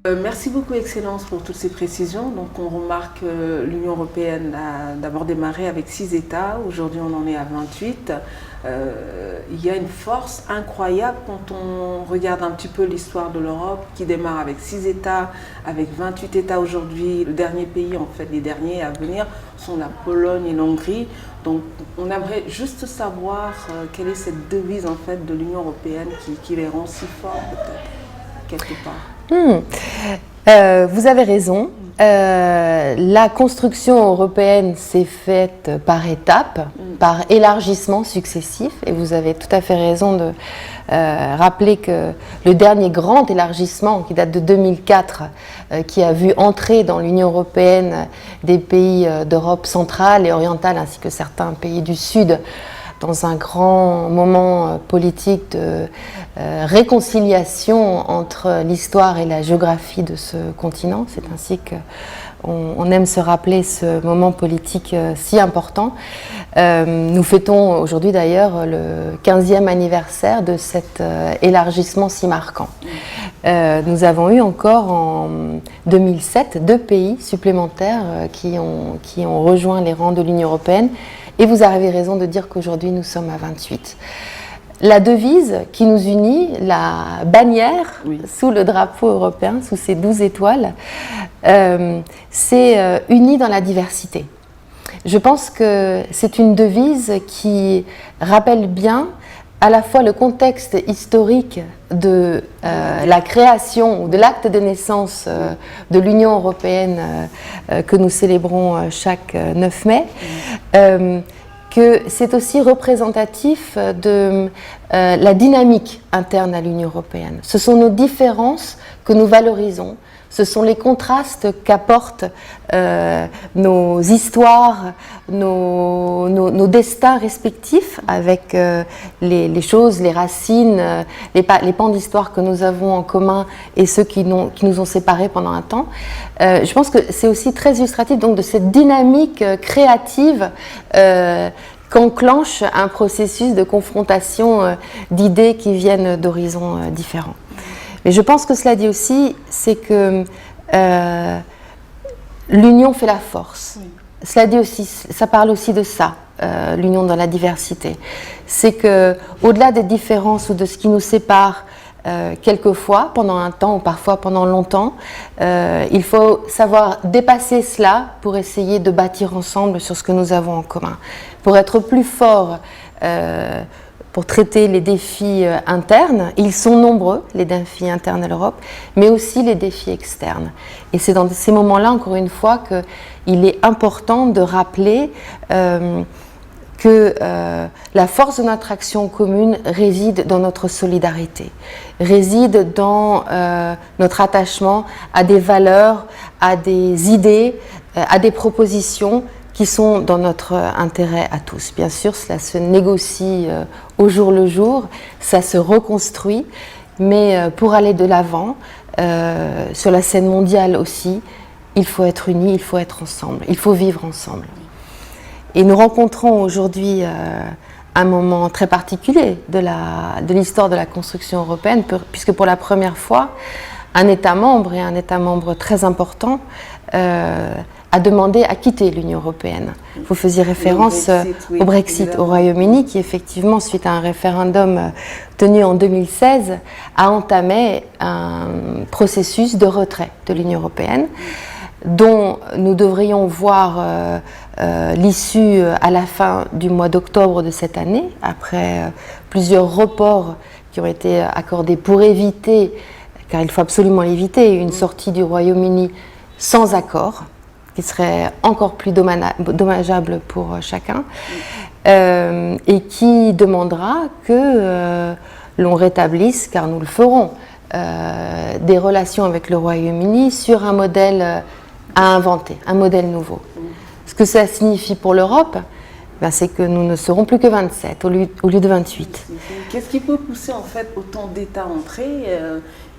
Merci beaucoup, Excellence, pour toutes ces précisions. Donc, on remarque que l'Union européenne a d'abord démarré avec 6 États. Aujourd'hui, on en est à 28. Il y a une force incroyable quand on regarde un petit peu l'histoire de l'Europe, qui démarre avec 6 États, avec 28 États aujourd'hui. Le dernier pays, en fait, les derniers à venir sont la Pologne et l'Hongrie. Donc, on aimerait juste savoir quelle est cette devise, en fait, de l'Union européenne qui les rend si forts, peut-être, quelque part. Vous avez raison. La construction européenne s'est faite par étapes, par élargissements successifs. Et vous avez tout à fait raison de rappeler que le dernier grand élargissement, qui date de 2004, qui a vu entrer dans l'Union européenne des pays d'Europe centrale et orientale, ainsi que certains pays du Sud, dans un grand moment politique de réconciliation entre l'histoire et la géographie de ce continent. C'est ainsi qu'on aime se rappeler ce moment politique si important. Nous fêtons aujourd'hui d'ailleurs le 15e anniversaire de cet élargissement si marquant. Nous avons eu encore en 2007 2 pays supplémentaires qui ont rejoint les rangs de l'Union européenne. Et vous avez raison de dire qu'aujourd'hui, nous sommes à 28. La devise qui nous unit, la bannière sous le drapeau européen, sous ces 12 étoiles, c'est « unis dans la diversité ». Je pense que c'est une devise qui rappelle bien à la fois le contexte historique de la création ou de l'acte de naissance de l'Union européenne que nous célébrons chaque 9 mai, que c'est aussi représentatif de la dynamique interne à l'Union européenne. Ce sont nos différences que nous valorisons. Ce sont les contrastes qu'apportent nos histoires, nos destins respectifs avec les choses, les racines, les pans d'histoire que nous avons en commun et ceux qui nous ont séparés pendant un temps. Je pense que c'est aussi très illustratif donc, de cette dynamique créative qu'enclenche un processus de confrontation d'idées qui viennent d'horizons différents. Mais je pense que cela dit aussi, c'est que l'union fait la force. Oui. Cela dit aussi, ça parle aussi de ça, l'union dans la diversité. C'est que, au-delà des différences ou de ce qui nous sépare, quelquefois, pendant un temps ou parfois pendant longtemps, il faut savoir dépasser cela pour essayer de bâtir ensemble sur ce que nous avons en commun, pour être plus forts. Pour traiter les défis internes. Ils sont nombreux, les défis internes à l'Europe, mais aussi les défis externes. Et c'est dans ces moments-là, encore une fois, qu'il est important de rappeler que la force de notre action commune réside dans notre solidarité, réside dans notre attachement à des valeurs, à des idées, à des propositions qui sont dans notre intérêt à tous. Bien sûr, cela se négocie au jour le jour, ça se reconstruit, mais pour aller de l'avant, sur la scène mondiale aussi, il faut être unis, il faut être ensemble, il faut vivre ensemble. Et nous rencontrons aujourd'hui un moment très particulier de l'histoire de la construction européenne, puisque pour la première fois, un État membre, et un État membre très important, a demandé à quitter l'Union européenne. Vous faisiez référence au Brexit, au Royaume-Uni, qui effectivement, suite à un référendum tenu en 2016, a entamé un processus de retrait de l'Union européenne, dont nous devrions voir l'issue à la fin du mois d'octobre de cette année, après plusieurs reports qui ont été accordés pour éviter, car il faut absolument l'éviter, une sortie du Royaume-Uni sans accord, qui serait encore plus dommageable pour chacun, et qui demandera que l'on rétablisse, car nous le ferons, des relations avec le Royaume-Uni sur un modèle à inventer, un modèle nouveau. Ce que ça signifie pour l'Europe, c'est que nous ne serons plus que 27 au lieu de 28. Qu'est-ce qui peut pousser en fait autant d'États à entrer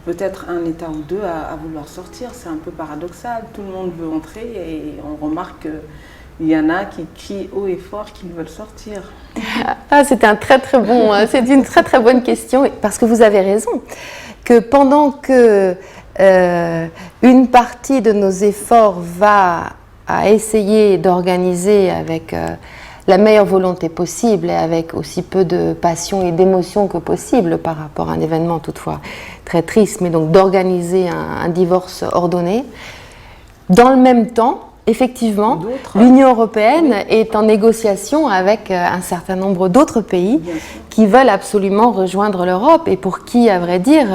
peut-être un État ou deux à vouloir sortir? C'est un peu paradoxal, tout le monde veut entrer et on remarque qu'il y en a qui crient haut et fort qu'ils veulent sortir. C'est une très très bonne question, parce que vous avez raison, que pendant que une partie de nos efforts va à essayer d'organiser avec la meilleure volonté possible et avec aussi peu de passion et d'émotion que possible par rapport à un événement toutefois très triste, mais donc d'organiser un divorce ordonné. Dans le même temps, effectivement, l'Union européenne est en négociation avec un certain nombre d'autres pays qui veulent absolument rejoindre l'Europe et pour qui, à vrai dire,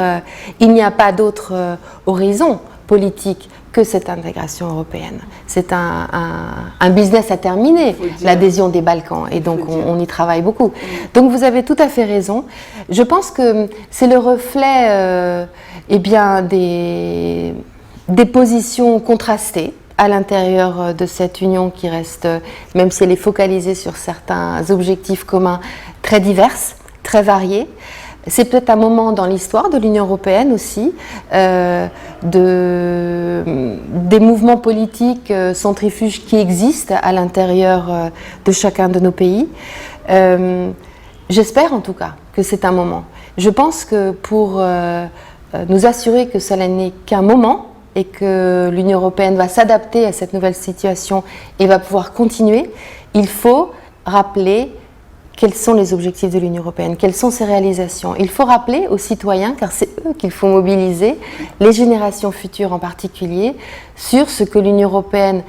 il n'y a pas d'autre horizon politique que cette intégration européenne. C'est un business à terminer, l'adhésion des Balkans, et donc on y travaille beaucoup. Donc vous avez tout à fait raison. Je pense que c'est le reflet des positions contrastées à l'intérieur de cette union qui reste, même si elle est focalisée sur certains objectifs communs très divers, très variés. C'est peut-être un moment dans l'histoire de l'Union européenne aussi, des mouvements politiques centrifuges qui existent à l'intérieur de chacun de nos pays. J'espère en tout cas que c'est un moment. Je pense que pour nous assurer que cela n'est qu'un moment et que l'Union européenne va s'adapter à cette nouvelle situation et va pouvoir continuer, il faut rappeler quels sont les objectifs de l'Union européenne, quelles sont ses réalisations. Il faut rappeler aux citoyens, car c'est eux qu'il faut mobiliser, les générations futures en particulier, sur ce que l'Union européenne,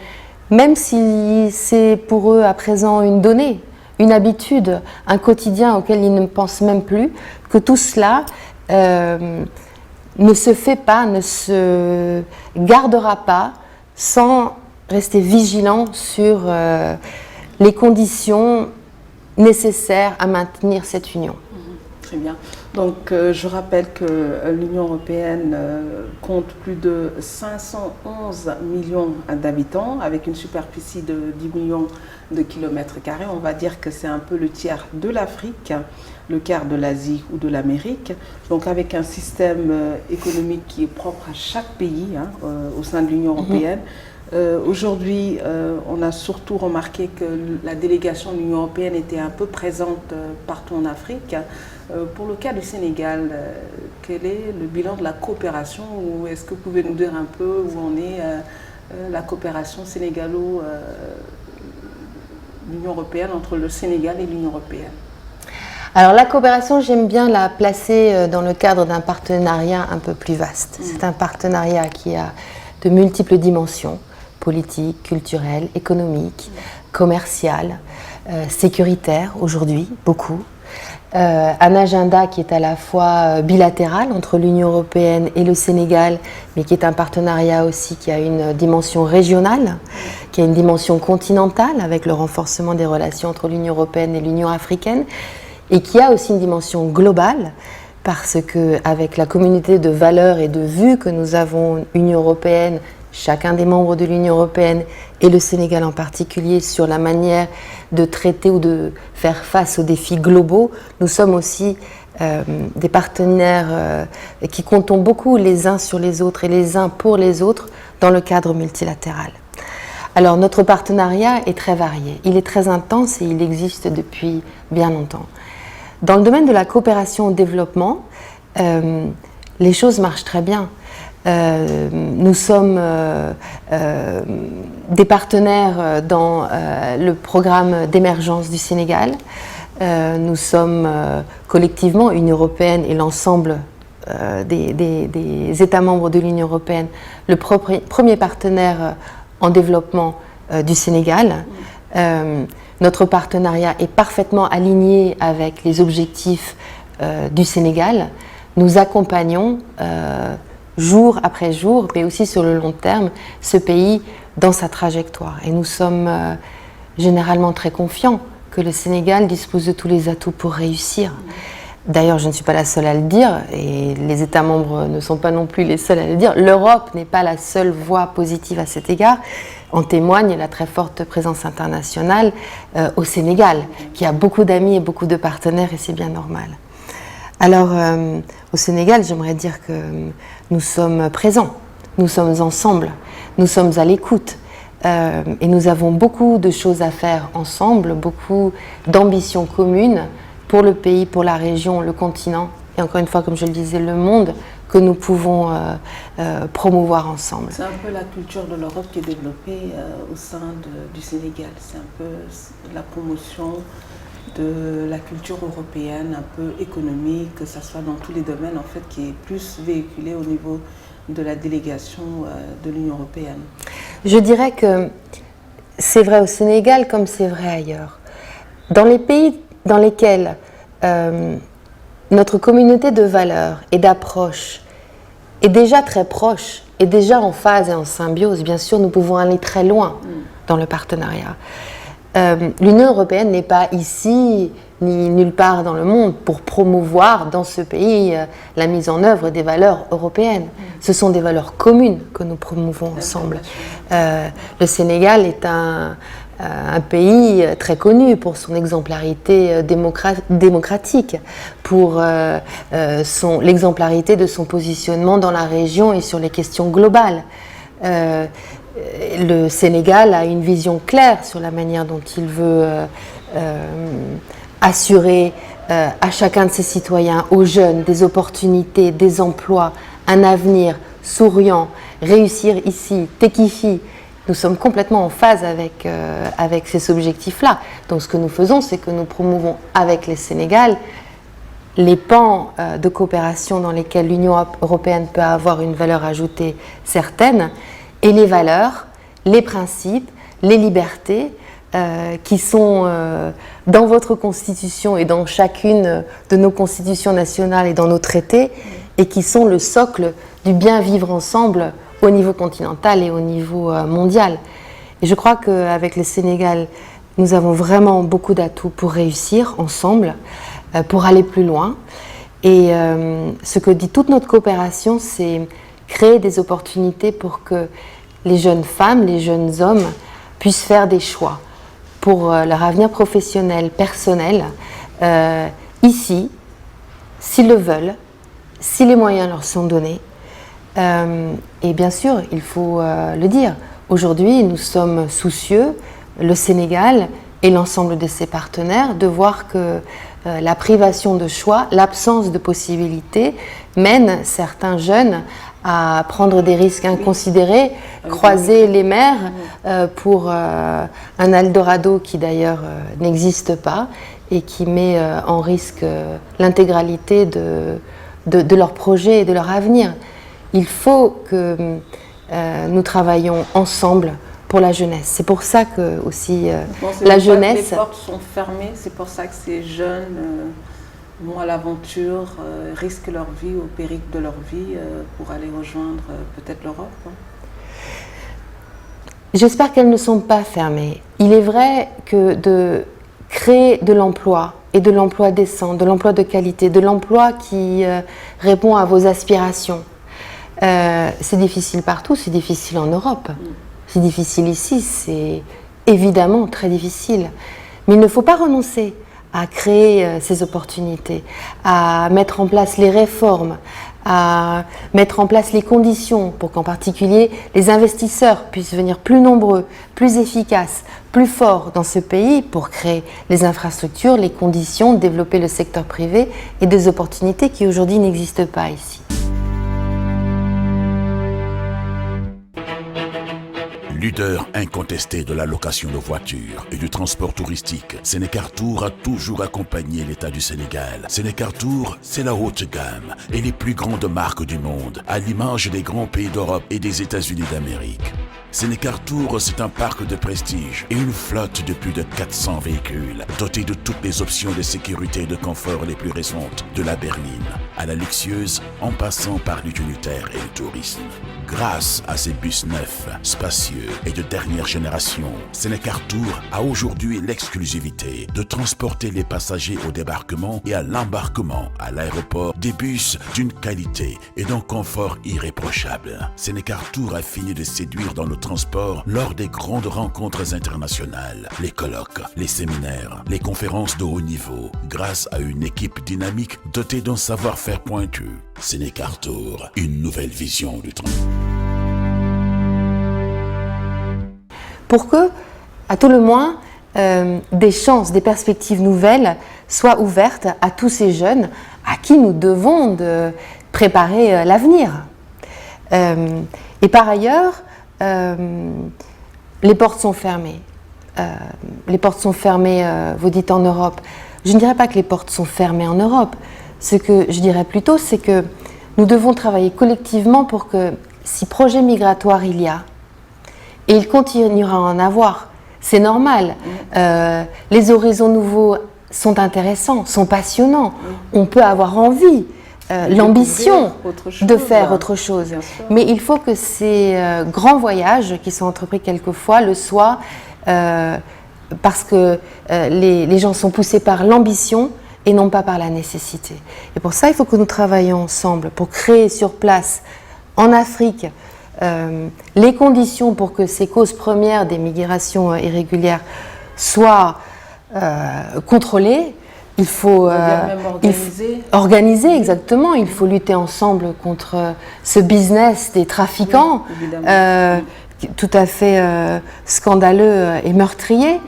même si c'est pour eux à présent une donnée, une habitude, un quotidien auquel ils ne pensent même plus, que tout cela ne se fait pas, ne se gardera pas sans rester vigilant sur les conditions nécessaires à maintenir cette union. Très bien. Donc je rappelle que l'Union européenne compte plus de 511 millions d'habitants avec une superficie de 10 millions de kilomètres carrés. On va dire que c'est un peu le tiers de l'Afrique, le quart de l'Asie ou de l'Amérique. Donc avec un système économique qui est propre à chaque pays au sein de l'Union européenne. Aujourd'hui, on a surtout remarqué que la délégation de l'Union européenne était un peu présente partout en Afrique. Pour le cas du Sénégal, quel est le bilan de la coopération ou est-ce que vous pouvez nous dire un peu où en est la coopération sénégalo-Union européenne entre le Sénégal et l'Union européenne? Alors la coopération, j'aime bien la placer dans le cadre d'un partenariat un peu plus vaste. C'est un partenariat qui a de multiples dimensions, politique, culturelle, économique, commerciale, sécuritaire aujourd'hui, beaucoup. Un agenda qui est à la fois bilatéral entre l'Union européenne et le Sénégal, mais qui est un partenariat aussi qui a une dimension régionale, qui a une dimension continentale avec le renforcement des relations entre l'Union européenne et l'Union africaine, et qui a aussi une dimension globale, parce qu'avec la communauté de valeurs et de vues que nous avons, Union européenne, chacun des membres de l'Union européenne et le Sénégal en particulier, sur la manière de traiter ou de faire face aux défis globaux, nous sommes aussi des partenaires qui comptons beaucoup les uns sur les autres et les uns pour les autres dans le cadre multilatéral. Alors notre partenariat est très varié, il est très intense et il existe depuis bien longtemps. Dans le domaine de la coopération au développement, les choses marchent très bien. Nous sommes des partenaires dans le programme d'émergence du Sénégal. Nous sommes collectivement, Union européenne et l'ensemble des États membres de l'Union européenne, le premier partenaire en développement du Sénégal. Notre partenariat est parfaitement aligné avec les objectifs du Sénégal. Nous accompagnons jour après jour, mais aussi sur le long terme, ce pays dans sa trajectoire. Et nous sommes généralement très confiants que le Sénégal dispose de tous les atouts pour réussir. D'ailleurs, je ne suis pas la seule à le dire, et les États membres ne sont pas non plus les seuls à le dire. L'Europe n'est pas la seule voie positive à cet égard. En témoigne la très forte présence internationale au Sénégal, qui a beaucoup d'amis et beaucoup de partenaires, et c'est bien normal. Alors, au Sénégal, j'aimerais dire que nous sommes présents, nous sommes ensemble, nous sommes à l'écoute et nous avons beaucoup de choses à faire ensemble, beaucoup d'ambitions communes pour le pays, pour la région, le continent et encore une fois, comme je le disais, le monde que nous pouvons promouvoir ensemble. C'est un peu la culture de l'Europe qui est développée au sein du Sénégal. C'est un peu la promotion de la culture européenne, un peu économique, que ça soit dans tous les domaines, en fait, qui est plus véhiculée au niveau de la délégation de l'Union européenne. Je dirais que c'est vrai au Sénégal comme c'est vrai ailleurs. Dans les pays dans lesquels notre communauté de valeurs et d'approches est déjà très proche, est déjà en phase et en symbiose, bien sûr, nous pouvons aller très loin dans le partenariat. L'Union européenne n'est pas ici ni nulle part dans le monde pour promouvoir dans ce pays la mise en œuvre des valeurs européennes. Ce sont des valeurs communes que nous promouvons ensemble. Le Sénégal est un pays très connu pour son exemplarité démocratique, pour l'exemplarité de son positionnement dans la région et sur les questions globales. Le Sénégal a une vision claire sur la manière dont il veut assurer à chacun de ses citoyens, aux jeunes, des opportunités, des emplois, un avenir souriant, réussir ici, Tekifi. Nous sommes complètement en phase avec ces objectifs-là. Donc ce que nous faisons, c'est que nous promouvons avec les Sénégal les pans de coopération dans lesquels l'Union européenne peut avoir une valeur ajoutée certaine, et les valeurs, les principes, les libertés qui sont dans votre constitution et dans chacune de nos constitutions nationales et dans nos traités, et qui sont le socle du bien vivre ensemble au niveau continental et au niveau mondial. Et je crois qu'avec le Sénégal, nous avons vraiment beaucoup d'atouts pour réussir ensemble, pour aller plus loin. Et ce que dit toute notre coopération, c'est créer des opportunités pour que les jeunes femmes, les jeunes hommes puissent faire des choix pour leur avenir professionnel, personnel, ici, s'ils le veulent, si les moyens leur sont donnés. Et bien sûr, il faut le dire, aujourd'hui, nous sommes soucieux, le Sénégal et l'ensemble de ses partenaires, de voir que la privation de choix, l'absence de possibilités mène certains jeunes à prendre des risques inconsidérés, croiser les mers pour un Eldorado qui d'ailleurs n'existe pas et qui met en risque l'intégralité de leur projet et de leur avenir. Il faut que nous travaillions ensemble pour la jeunesse. C'est pour ça que aussi la jeunesse... Les portes sont fermées, c'est pour ça que ces jeunes vont à l'aventure, risquent leur vie au péril de leur vie pour aller rejoindre peut-être l'Europe. J'espère qu'elles ne sont pas fermées. Il est vrai que de créer de l'emploi, et de l'emploi décent, de l'emploi de qualité, de l'emploi qui répond à vos aspirations, c'est difficile partout, c'est difficile en Europe. C'est difficile ici, c'est évidemment très difficile. Mais il ne faut pas renoncer à créer ces opportunités, à mettre en place les réformes, à mettre en place les conditions pour qu'en particulier les investisseurs puissent venir plus nombreux, plus efficaces, plus forts dans ce pays pour créer les infrastructures, les conditions, développer le secteur privé et des opportunités qui aujourd'hui n'existent pas ici. Leader incontesté de la location de voitures et du transport touristique, Sénécartour a toujours accompagné l'État du Sénégal. Sénécartour, c'est la haute gamme et les plus grandes marques du monde, à l'image des grands pays d'Europe et des États-Unis d'Amérique. Sénécartour, c'est un parc de prestige et une flotte de plus de 400 véhicules, dotés de toutes les options de sécurité et de confort les plus récentes, de la berline à la luxueuse, en passant par l'utilitaire et le tourisme. Grâce à ses bus neufs, spacieux et de dernière génération, Sénécartour a aujourd'hui l'exclusivité de transporter les passagers au débarquement et à l'embarquement à l'aéroport des bus d'une qualité et d'un confort irréprochable. Sénécartour a fini de séduire dans le transport lors des grandes rencontres internationales, les colloques, les séminaires, les conférences de haut niveau, grâce à une équipe dynamique dotée d'un savoir-faire pointu. Sénécartour, une nouvelle vision du transport. Pour que, à tout le moins, des chances, des perspectives nouvelles soient ouvertes à tous ces jeunes à qui nous devons préparer l'avenir. Et par ailleurs, les portes sont fermées. Les portes sont fermées, vous dites en Europe. Je ne dirais pas que les portes sont fermées en Europe. Ce que je dirais plutôt, c'est que nous devons travailler collectivement pour que, si projet migratoire il y a, et il continuera à en avoir, c'est normal. Les horizons nouveaux sont intéressants, sont passionnants. On peut avoir envie, l'ambition de faire autre chose. Mais il faut que ces grands voyages qui sont entrepris quelquefois le soient parce que les gens sont poussés par l'ambition et non pas par la nécessité. Et pour ça, il faut que nous travaillions ensemble pour créer sur place, en Afrique, les conditions pour que ces causes premières des migrations irrégulières soient contrôlées. Il faut organiser, exactement. Il faut lutter ensemble contre ce business des trafiquants, tout à fait scandaleux et meurtrier.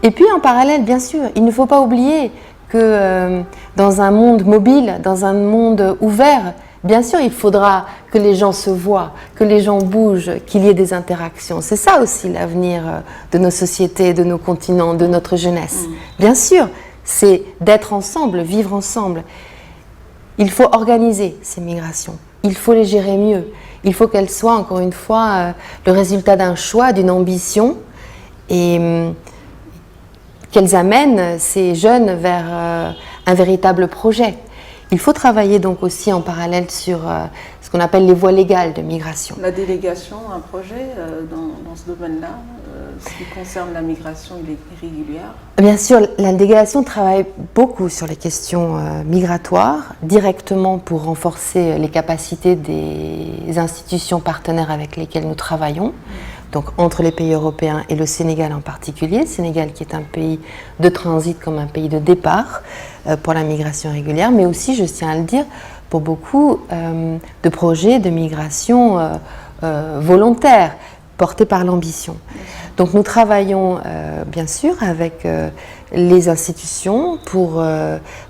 Et puis en parallèle, bien sûr, il ne faut pas oublier que dans un monde mobile, dans un monde ouvert, bien sûr, il faudra que les gens se voient, que les gens bougent, qu'il y ait des interactions. C'est ça aussi l'avenir de nos sociétés, de nos continents, de notre jeunesse. Bien sûr, c'est d'être ensemble, vivre ensemble. Il faut organiser ces migrations. Il faut les gérer mieux. Il faut qu'elles soient, encore une fois, le résultat d'un choix, d'une ambition, et qu'elles amènent ces jeunes vers un véritable projet. Il faut travailler donc aussi en parallèle sur ce qu'on appelle les voies légales de migration. La délégation a un projet dans ce domaine-là, ce qui concerne la migration irrégulière. Bien sûr, la délégation travaille beaucoup sur les questions migratoires, directement pour renforcer les capacités des institutions partenaires avec lesquelles nous travaillons. Donc entre les pays européens et le Sénégal en particulier. Le Sénégal qui est un pays de transit comme un pays de départ pour la migration régulière, mais aussi, je tiens à le dire, pour beaucoup de projets de migration volontaires, portés par l'ambition. Donc nous travaillons bien sûr avec les institutions pour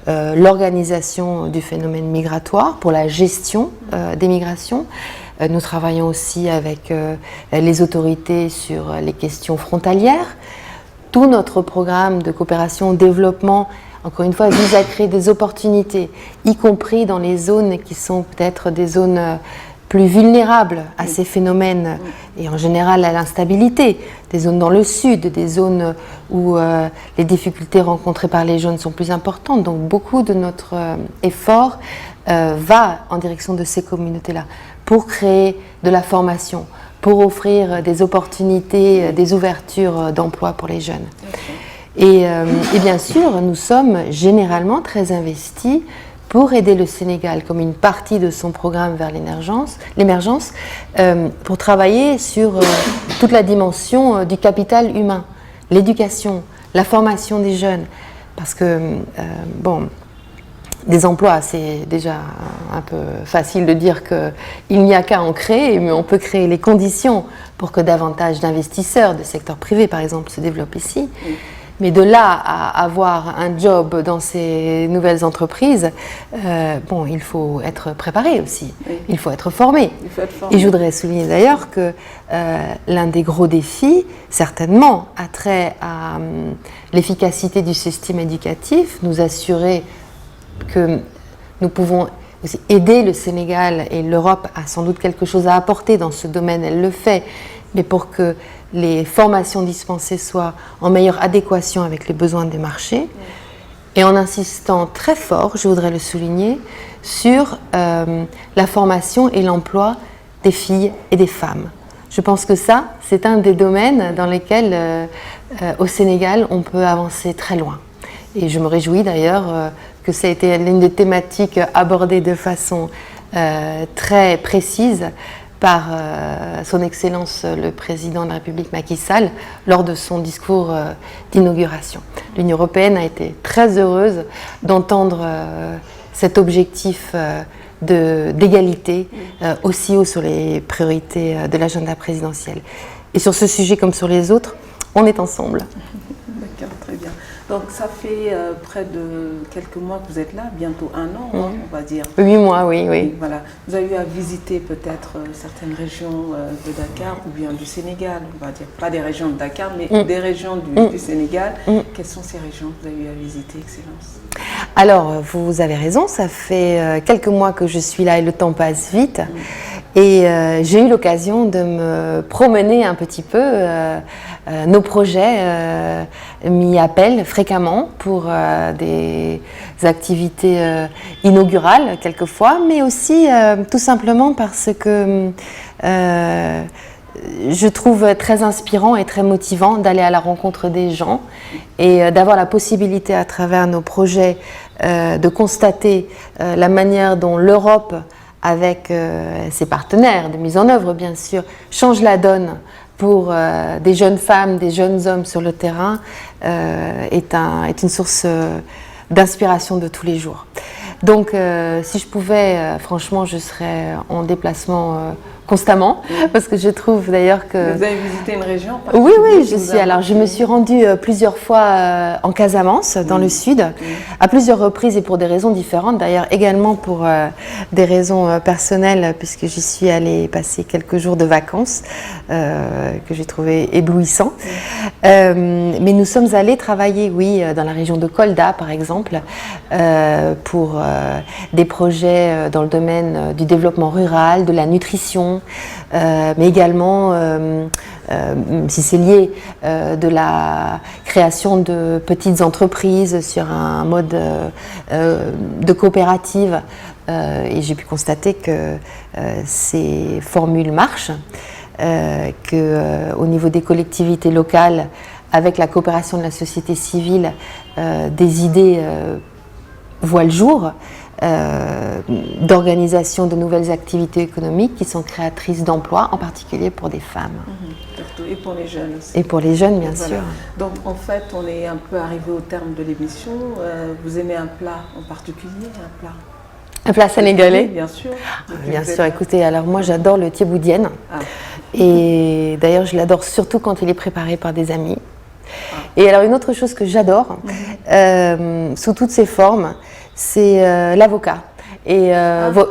l'organisation du phénomène migratoire, pour la gestion des migrations. Nous travaillons aussi avec les autorités sur les questions frontalières. Tout notre programme de coopération au développement, encore une fois, vise à créer des opportunités, y compris dans les zones qui sont peut-être des zones plus vulnérables à ces phénomènes et en général à l'instabilité, des zones dans le sud, des zones où les difficultés rencontrées par les jeunes sont plus importantes. Donc beaucoup de notre effort va en direction de ces communautés-là pour créer de la formation, pour offrir des opportunités, des ouvertures d'emploi pour les jeunes. Et bien sûr, nous sommes généralement très investis pour aider le Sénégal, comme une partie de son programme vers l'émergence, pour travailler sur toute la dimension du capital humain, l'éducation, la formation des jeunes. Parce que, des emplois, c'est déjà un peu facile de dire qu'il n'y a qu'à en créer, mais on peut créer les conditions pour que davantage d'investisseurs, de secteur privé par exemple, se développent ici. Mais de là à avoir un job dans ces nouvelles entreprises, il faut être préparé aussi, il faut être formé. Et je voudrais souligner d'ailleurs que l'un des gros défis, certainement, a trait à l'efficacité du système éducatif, nous assurer que nous pouvons aussi aider le Sénégal, et l'Europe a sans doute quelque chose à apporter dans ce domaine, elle le fait, mais pour que les formations dispensées soient en meilleure adéquation avec les besoins des marchés, et en insistant très fort, je voudrais le souligner, sur la formation et l'emploi des filles et des femmes. Je pense que ça, c'est un des domaines dans lesquels, au Sénégal, on peut avancer très loin. Et je me réjouis d'ailleurs que ça a été l'une des thématiques abordées de façon très précise par son Excellence le Président de la République Macky Sall lors de son discours d'inauguration. L'Union européenne a été très heureuse d'entendre cet objectif d'égalité aussi haut sur les priorités de l'agenda présidentiel. Et sur ce sujet comme sur les autres, on est ensemble. D'accord, très bien. Donc ça fait près de quelques mois que vous êtes là, bientôt 1 an, hein, on va dire. 8 mois, oui. Et voilà. Vous avez eu à visiter peut-être certaines régions de Dakar ou bien du Sénégal, on va dire. Pas des régions de Dakar, mais des régions du Sénégal. Quelles sont ces régions que vous avez eu à visiter, Excellence? Alors, vous avez raison, ça fait quelques mois que je suis là et le temps passe vite. Et j'ai eu l'occasion de me promener un petit peu. Nos projets m'y appellent fréquemment pour des activités inaugurales quelquefois, mais aussi tout simplement parce que je trouve très inspirant et très motivant d'aller à la rencontre des gens et d'avoir la possibilité à travers nos projets de constater la manière dont l'Europe, avec ses partenaires de mise en œuvre bien sûr, change la donne pour des jeunes femmes, des jeunes hommes sur le terrain, est une source d'inspiration de tous les jours. Donc si je pouvais, franchement, je serais en déplacement constamment, parce que je trouve d'ailleurs que... Vous avez visité une région? Oui, je me suis rendue plusieurs fois en Casamance, dans le sud, à plusieurs reprises et pour des raisons différentes, d'ailleurs également pour des raisons personnelles, puisque j'y suis allée passer quelques jours de vacances, que j'ai trouvé éblouissant. Mais nous sommes allés travailler, oui, dans la région de Kolda, par exemple, pour des projets dans le domaine du développement rural, de la nutrition, mais également, si c'est lié, de la création de petites entreprises sur un mode de coopérative. Et j'ai pu constater que ces formules marchent, qu'au niveau des collectivités locales, avec la coopération de la société civile, des idées voient le jour, d'organisation de nouvelles activités économiques qui sont créatrices d'emplois, en particulier pour des femmes. Et pour les jeunes aussi. Et pour les jeunes, bien sûr. Donc en fait, on est un peu arrivé au terme de l'émission. Vous aimez un plat en particulier, Un plat sénégalais? Bien sûr. Bien sûr, écoutez, alors moi j'adore le thieboudienne. Et d'ailleurs je l'adore surtout quand il est préparé par des amis. Et alors une autre chose que j'adore, sous toutes ses formes, c'est l'avocat et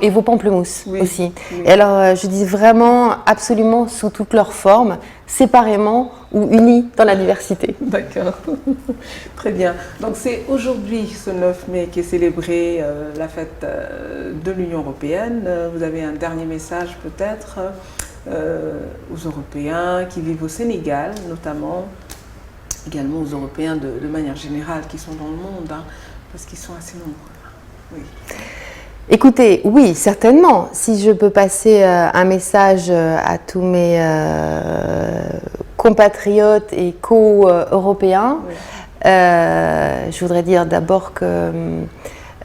vos pamplemousses aussi. Et alors je dis vraiment absolument sous toutes leurs formes, séparément ou unis dans la diversité. D'accord, très bien. Donc c'est aujourd'hui, ce 9 mai, qui est célébrée la fête de l'Union européenne. Vous avez un dernier message peut-être aux Européens qui vivent au Sénégal, notamment, également aux Européens de manière générale qui sont dans le monde, hein, parce qu'ils sont assez nombreux. Oui. Écoutez, oui, certainement. Si je peux passer un message à tous mes compatriotes et co-européens, je voudrais dire d'abord que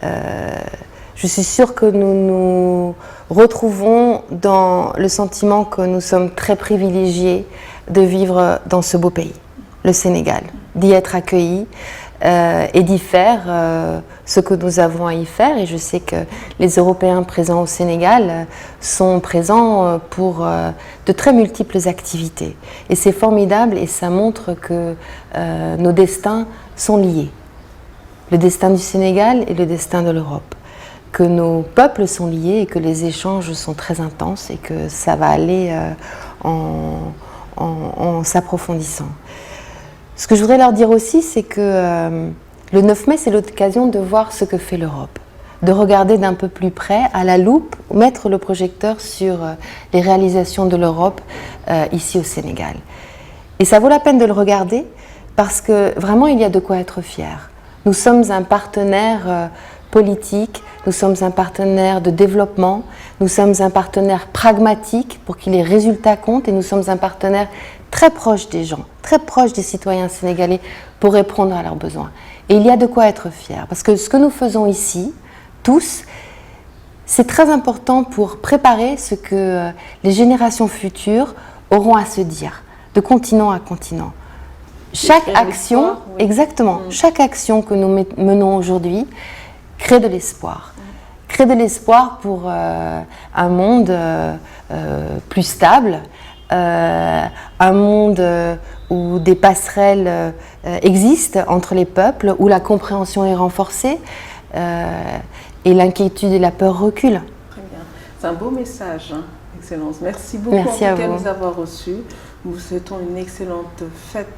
je suis sûre que nous nous retrouvons dans le sentiment que nous sommes très privilégiés de vivre dans ce beau pays, le Sénégal, d'y être accueillis et d'y faire ce que nous avons à y faire. Et je sais que les Européens présents au Sénégal sont présents pour de très multiples activités. Et c'est formidable et ça montre que nos destins sont liés. Le destin du Sénégal et le destin de l'Europe. Que nos peuples sont liés et que les échanges sont très intenses et que ça va aller en s'approfondissant. Ce que je voudrais leur dire aussi, c'est que le 9 mai, c'est l'occasion de voir ce que fait l'Europe, de regarder d'un peu plus près, à la loupe, mettre le projecteur sur les réalisations de l'Europe ici au Sénégal. Et ça vaut la peine de le regarder parce que vraiment, il y a de quoi être fier. Nous sommes un partenaire politique, nous sommes un partenaire de développement, nous sommes un partenaire pragmatique pour que les résultats comptent et nous sommes un partenaire très proche des gens, très proche des citoyens sénégalais pour répondre à leurs besoins. Et il y a de quoi être fier, parce que ce que nous faisons ici, tous, c'est très important pour préparer ce que les générations futures auront à se dire, de continent à continent. Chaque action, exactement, chaque action que nous menons aujourd'hui crée de l'espoir. Crée de l'espoir pour un monde plus stable, un monde où des passerelles existent entre les peuples, où la compréhension est renforcée et l'inquiétude et la peur reculent. Très bien. C'est un beau message, hein, Excellence. Merci beaucoup Merci en à tout cas de vous. nous avoir reçus. Nous vous souhaitons une excellente fête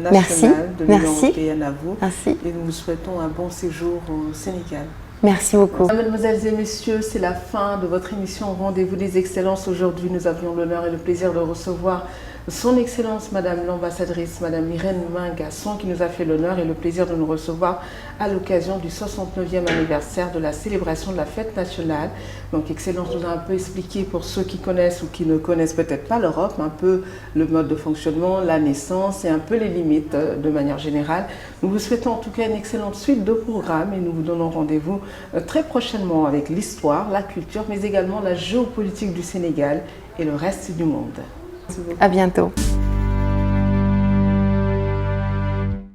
nationale de l'Union européenne à vous. Merci. Et nous vous souhaitons un bon séjour au Sénégal. Merci beaucoup. Mesdemoiselles et messieurs, c'est la fin de votre émission Rendez-vous des Excellences. Aujourd'hui, nous avions l'honneur et le plaisir de recevoir son Excellence, Madame l'ambassadrice, Madame Irène Mingasson, qui nous a fait l'honneur et le plaisir de nous recevoir à l'occasion du 69e anniversaire de la célébration de la fête nationale. Donc, Excellence nous a un peu expliqué, pour ceux qui connaissent ou qui ne connaissent peut-être pas l'Europe, un peu le mode de fonctionnement, la naissance et un peu les limites de manière générale. Nous vous souhaitons en tout cas une excellente suite de programmes et nous vous donnons rendez-vous très prochainement avec l'histoire, la culture, mais également la géopolitique du Sénégal et le reste du monde. À bientôt.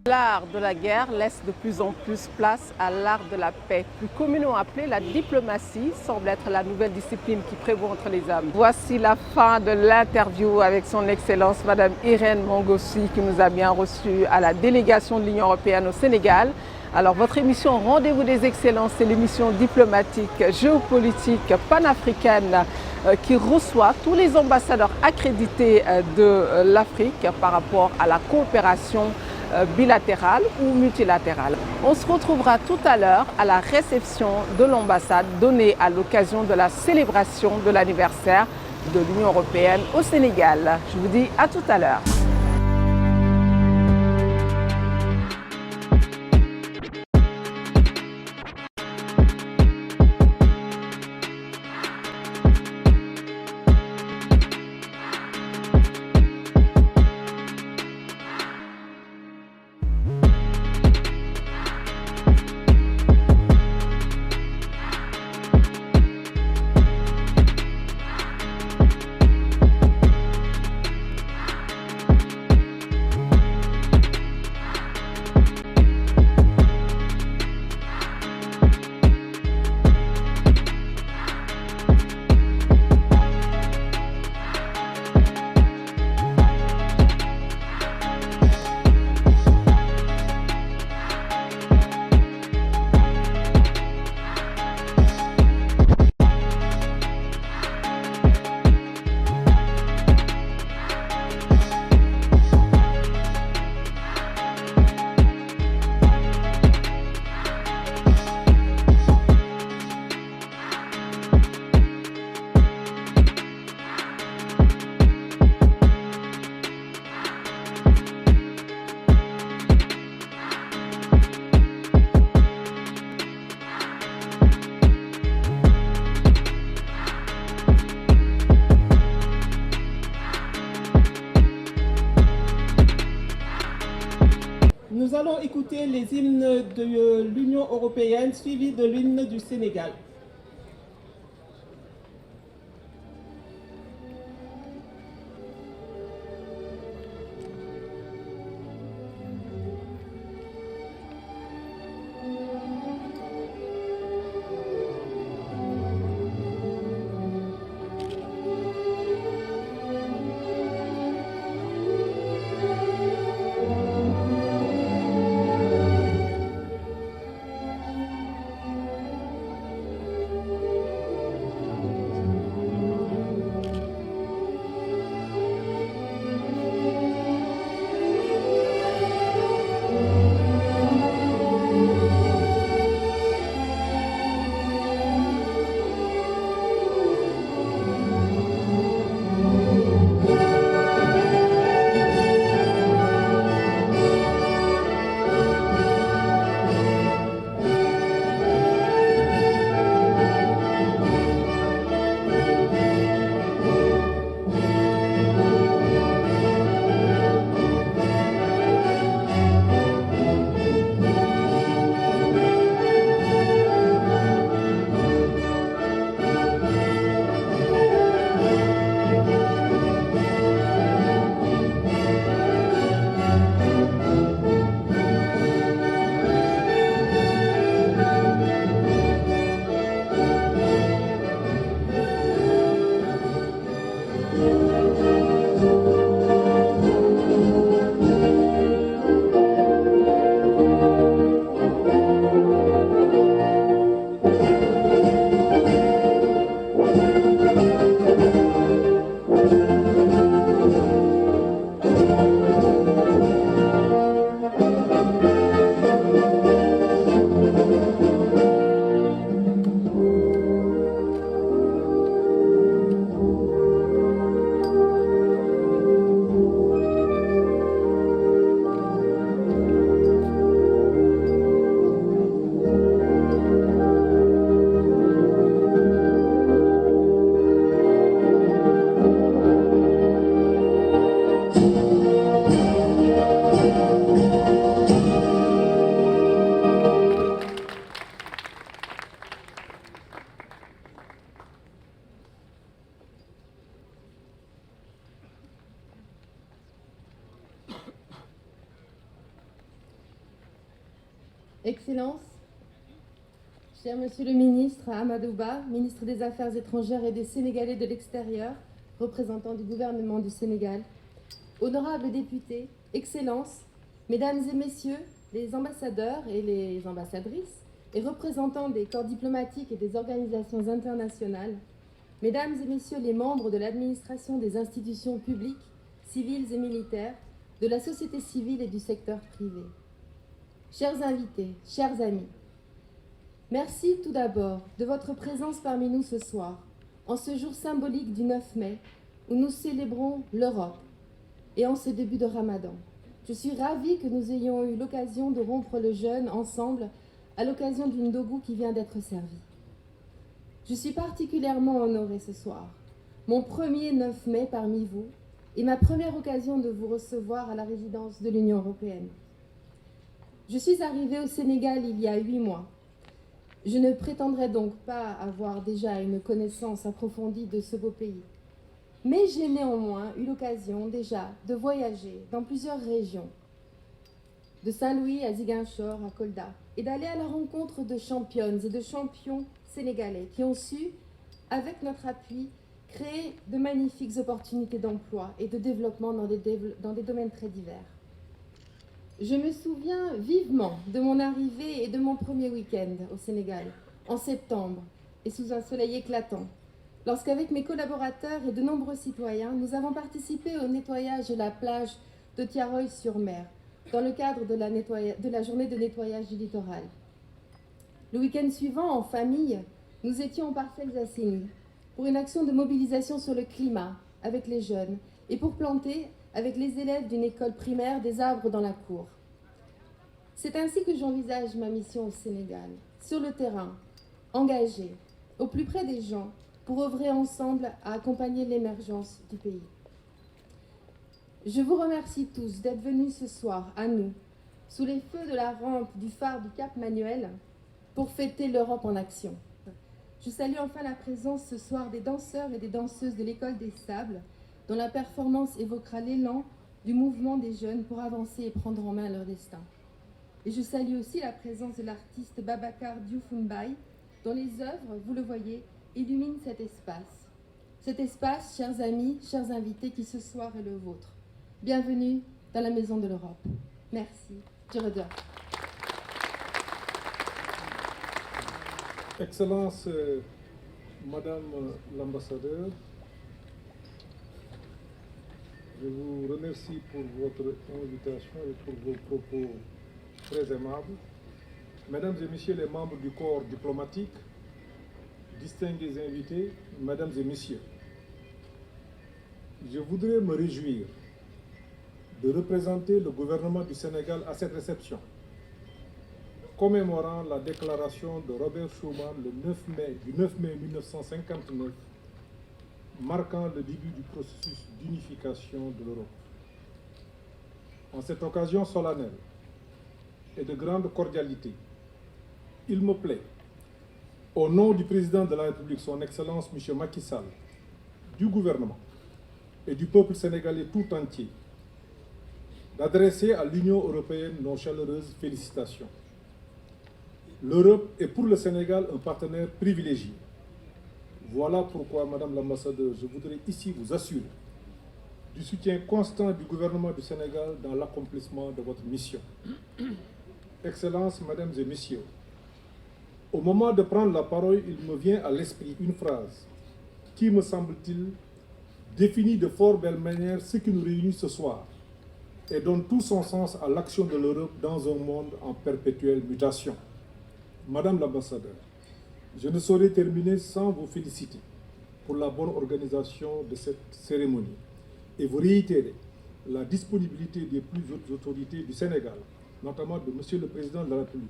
L'art de la guerre laisse de plus en plus place à l'art de la paix. Plus communément appelée la diplomatie, semble être la nouvelle discipline qui prévaut entre les hommes. Voici la fin de l'interview avec son Excellence Madame Irène Mangossi qui nous a bien reçus à la délégation de l'Union européenne au Sénégal. Alors votre émission Rendez-vous des Excellences, c'est l'émission diplomatique, géopolitique, panafricaine qui reçoit tous les ambassadeurs accrédités de l'Afrique par rapport à la coopération bilatérale ou multilatérale. On se retrouvera tout à l'heure à la réception de l'ambassade donnée à l'occasion de la célébration de l'anniversaire de l'Union européenne au Sénégal. Je vous dis à tout à l'heure. Nous allons écouter les hymnes de l'Union européenne suivis de l'hymne du Sénégal. Excellences, cher Monsieur le ministre Amadouba, ministre des Affaires étrangères et des Sénégalais de l'extérieur, représentant du gouvernement du Sénégal, honorables députés, Excellences, Mesdames et Messieurs, les ambassadeurs et les ambassadrices, et représentants des corps diplomatiques et des organisations internationales, Mesdames et Messieurs les membres de l'administration des institutions publiques, civiles et militaires, de la société civile et du secteur privé. Chers invités, chers amis, merci tout d'abord de votre présence parmi nous ce soir, en ce jour symbolique du 9 mai, où nous célébrons l'Europe, et en ce début de Ramadan. Je suis ravie que nous ayons eu l'occasion de rompre le jeûne ensemble à l'occasion d'une dogu qui vient d'être servie. Je suis particulièrement honorée ce soir, mon premier 9 mai parmi vous, et ma première occasion de vous recevoir à la résidence de l'Union européenne. Je suis arrivée au Sénégal il y a 8 mois. Je ne prétendrai donc pas avoir déjà une connaissance approfondie de ce beau pays. Mais j'ai néanmoins eu l'occasion déjà de voyager dans plusieurs régions, de Saint-Louis à Ziguinchor, à Kolda, et d'aller à la rencontre de championnes et de champions sénégalais qui ont su, avec notre appui, créer de magnifiques opportunités d'emploi et de développement dans des domaines très divers. Je me souviens vivement de mon arrivée et de mon premier week-end au Sénégal, en septembre, et sous un soleil éclatant, lorsqu'avec mes collaborateurs et de nombreux citoyens, nous avons participé au nettoyage de la plage de Thiaroye-sur-Mer, dans le cadre de la journée de nettoyage du littoral. Le week-end suivant, en famille, nous étions en parcelles assainies, pour une action de mobilisation sur le climat avec les jeunes et pour planter avec les élèves d'une école primaire des arbres dans la cour. C'est ainsi que j'envisage ma mission au Sénégal, sur le terrain, engagée, au plus près des gens, pour œuvrer ensemble à accompagner l'émergence du pays. Je vous remercie tous d'être venus ce soir à nous, sous les feux de la rampe du phare du Cap Manuel, pour fêter l'Europe en action. Je salue enfin la présence ce soir des danseurs et des danseuses de l'École des Sables, dont la performance évoquera l'élan du mouvement des jeunes pour avancer et prendre en main leur destin. Et je salue aussi la présence de l'artiste Babacar Dioufumbaye, dont les œuvres, vous le voyez, illuminent cet espace. Cet espace, chers amis, chers invités, qui ce soir est le vôtre. Bienvenue dans la Maison de l'Europe. Merci. Je redonne. Excellence, Madame l'ambassadeur, je vous remercie pour votre invitation et pour vos propos très aimables. Mesdames et Messieurs les membres du corps diplomatique, distingués invités, Mesdames et Messieurs, je voudrais me réjouir de représenter le gouvernement du Sénégal à cette réception, commémorant la déclaration de Robert Schuman le 9 mai 1959, marquant le début du processus d'unification de l'Europe. En cette occasion solennelle et de grande cordialité, il me plaît, au nom du président de la République, son Excellence M. Macky Sall, du gouvernement et du peuple sénégalais tout entier, d'adresser à l'Union européenne nos chaleureuses félicitations. L'Europe est pour le Sénégal un partenaire privilégié. Voilà pourquoi, Madame l'ambassadeur, je voudrais ici vous assurer du soutien constant du gouvernement du Sénégal dans l'accomplissement de votre mission. Excellences, Mesdames et Messieurs, au moment de prendre la parole, il me vient à l'esprit une phrase qui, me semble-t-il, définit de fort belle manière ce qui nous réunit ce soir et donne tout son sens à l'action de l'Europe dans un monde en perpétuelle mutation. Madame l'ambassadeur, je ne saurais terminer sans vous féliciter pour la bonne organisation de cette cérémonie et vous réitérer la disponibilité des plus hautes autorités du Sénégal, notamment de Monsieur le Président de la République,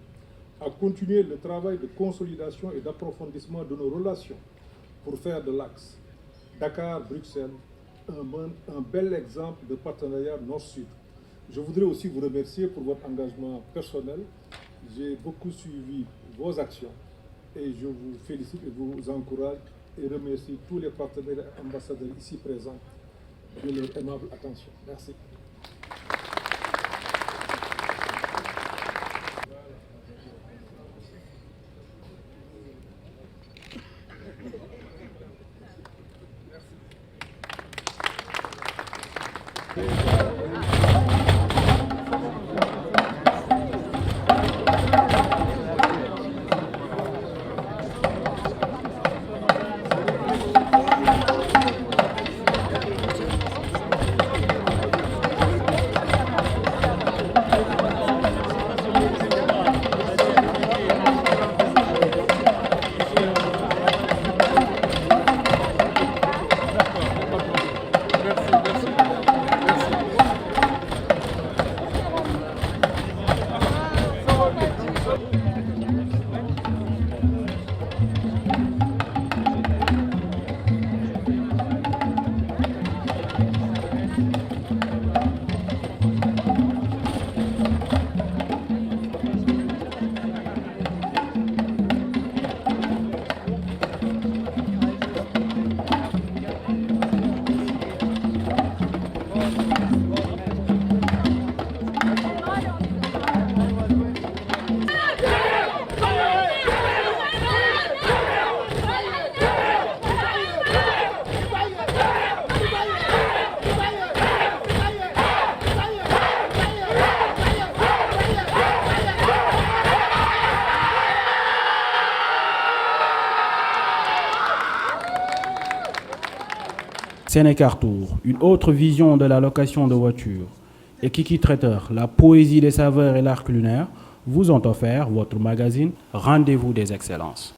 à continuer le travail de consolidation et d'approfondissement de nos relations pour faire de l'axe Dakar-Bruxelles un bel exemple de partenariat nord-sud. Je voudrais aussi vous remercier pour votre engagement personnel. J'ai beaucoup suivi vos actions et je vous félicite et vous encourage et remercie tous les partenaires ambassadeurs ici présents de leur aimable attention. Merci. Sénécartour, une autre vision de la location de voitures, et Kiki Traiteur, la poésie des saveurs et l'art culinaire, vous ont offert votre magazine Rendez-vous des excellences.